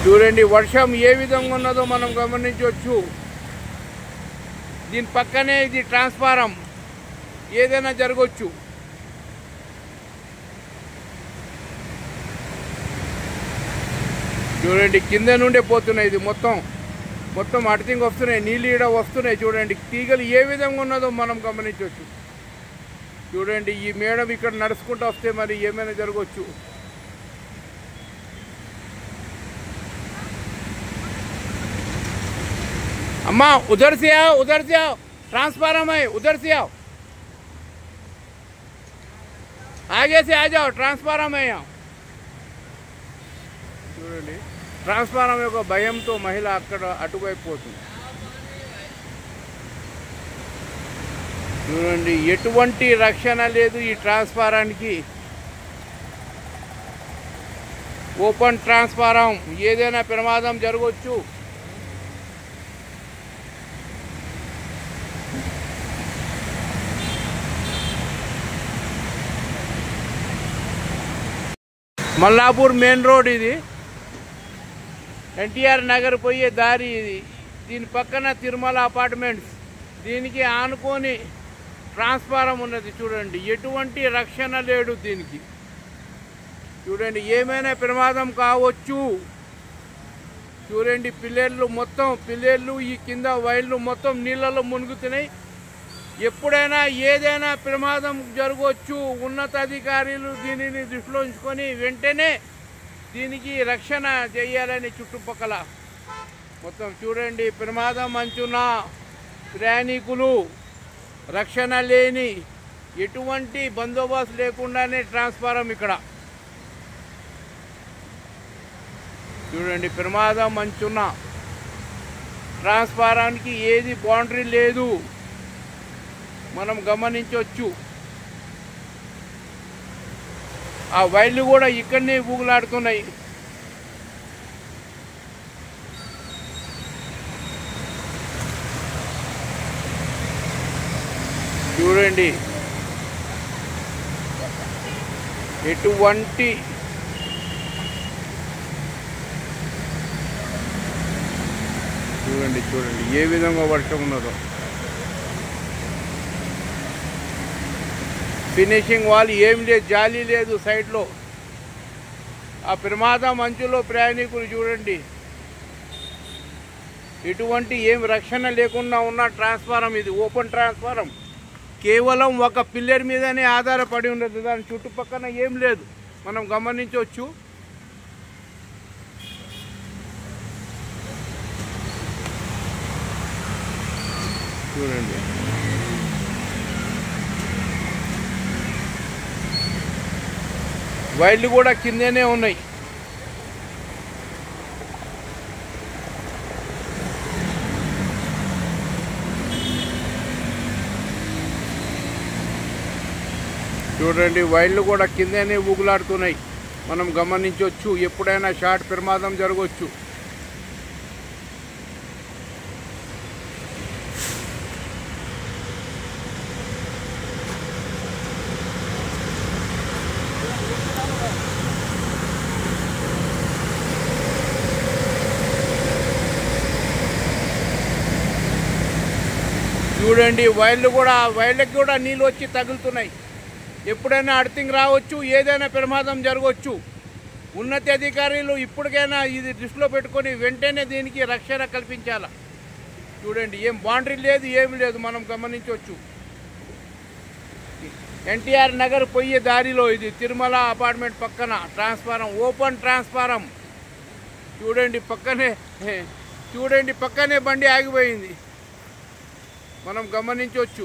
చూడండి వర్షం ఏ విధంగా ఉన్నదో మనం గమనించవచ్చు. దీని పక్కనే ఇది ట్రాన్స్ఫారం, ఏదైనా జరగవచ్చు. చూడండి కింద నుండే పోతున్నాయి, ఇది మొత్తం అర్థింగ్ వస్తున్నాయి, నీళ్ళు ఈడ వస్తున్నాయి. చూడండి తీగలు ఏ విధంగా ఉన్నదో మనం గమనించవచ్చు. చూడండి ఈ మేడం ఇక్కడ నడుచుకుంటూ వస్తే మరి ఏమైనా జరగవచ్చు. अम्मा उधर से आओ, ट्रांसफार्म है, उधर से आओ, आगे से आ जाओ, ट्रांसफार्म है यहाँ. చూడండి ట్రాన్స్ఫార్మర్ యొక్క భయంతో మహిళ అక్కడ అటువైపు పోతుంది. చూడండి ఎటువంటి రక్షణ లేదు ఈ ట్రాన్స్ఫారానికి. ఓపెన్ ట్రాన్స్ఫారం, ఏదైనా ప్రమాదం జరగవచ్చు. మల్లాపూర్ మెయిన్ రోడ్ ఇది, ఎన్టీఆర్ నగర్ పోయే దారి ఇది. దీని పక్కన తిరుమల అపార్ట్మెంట్స్, దీనికి ఆనుకొని ట్రాన్స్ఫారం ఉన్నది. చూడండి ఎటువంటి రక్షణ లేడు దీనికి. చూడండి ఏమైనా ప్రమాదం కావచ్చు. చూడండి పిల్లలు ఈ కింద వైర్లు మొత్తం నీళ్ళలో మునుగుతున్నాయి. ఎప్పుడైనా ఏదైనా ప్రమాదం జరగవచ్చు. ఉన్నతాధికారులు దీనిని దృష్టిలో ఉంచుకొని వెంటనే దీనికి రక్షణ చేయాలని చుట్టుపక్కల మొత్తం. చూడండి ప్రమాదం అంచున ప్రయాణికులు రక్షణ లేని, ఎటువంటి బందోబస్తు లేకుండానే ట్రాన్స్ఫారం ఇక్కడ. చూడండి ప్రమాదం అంచున ట్రాన్స్ఫారానికి ఏది బౌండరీ లేదు, మనం గమనించవచ్చు. ఆ వైర్లు కూడా ఇక్కడనే ఊగులాడుతున్నాయి. చూడండి ఎటువంటి చూడండి ఏ విధంగా వర్షం ఉన్నదో. ఫినిషింగ్ వాల్ ఏం లేదు, జాలి లేదు సైడ్లో. ఆ ప్రమాదం అంచులో ప్రయాణికులు చూడండి ఎటువంటి ఏం రక్షణ లేకుండా ఉన్న ట్రాన్స్ఫారం ఇది. ఓపెన్ ట్రాన్స్ఫారం, కేవలం ఒక పిల్లర్ మీదనే ఆధారపడి ఉండదు, దాని చుట్టుపక్కల ఏం లేదు, మనం గమనించవచ్చు. చూడండి వైర్లు కూడా కిందనే ఉన్నాయి. చూడండి వైర్లు కూడా కిందనే ఊగులాడుతున్నాయి, మనం గమనించవచ్చు. ఎప్పుడైనా షార్ట్ ప్రమాదం జరగవచ్చు. చూడండి వైర్లకు కూడా నీళ్ళు వచ్చి తగులుతున్నాయి. ఎప్పుడైనా అర్థింగ్ రావచ్చు, ఏదైనా ప్రమాదం జరగవచ్చు. ఉన్నత అధికారులు ఇప్పటికైనా ఇది దృష్టిలో పెట్టుకొని వెంటనే దీనికి రక్షణ కల్పించాలి. చూడండి ఏం బౌండరీ లేదు, ఏమి లేదు, మనం గమనించవచ్చు. ఎన్టీఆర్ నగర్ పోయే దారిలో ఇది తిరుమల అపార్ట్మెంట్ పక్కన ట్రాన్స్ఫారం, ఓపెన్ ట్రాన్స్ఫారం. చూడండి పక్కనే బండి ఆగిపోయింది, మనం గమనించవచ్చు.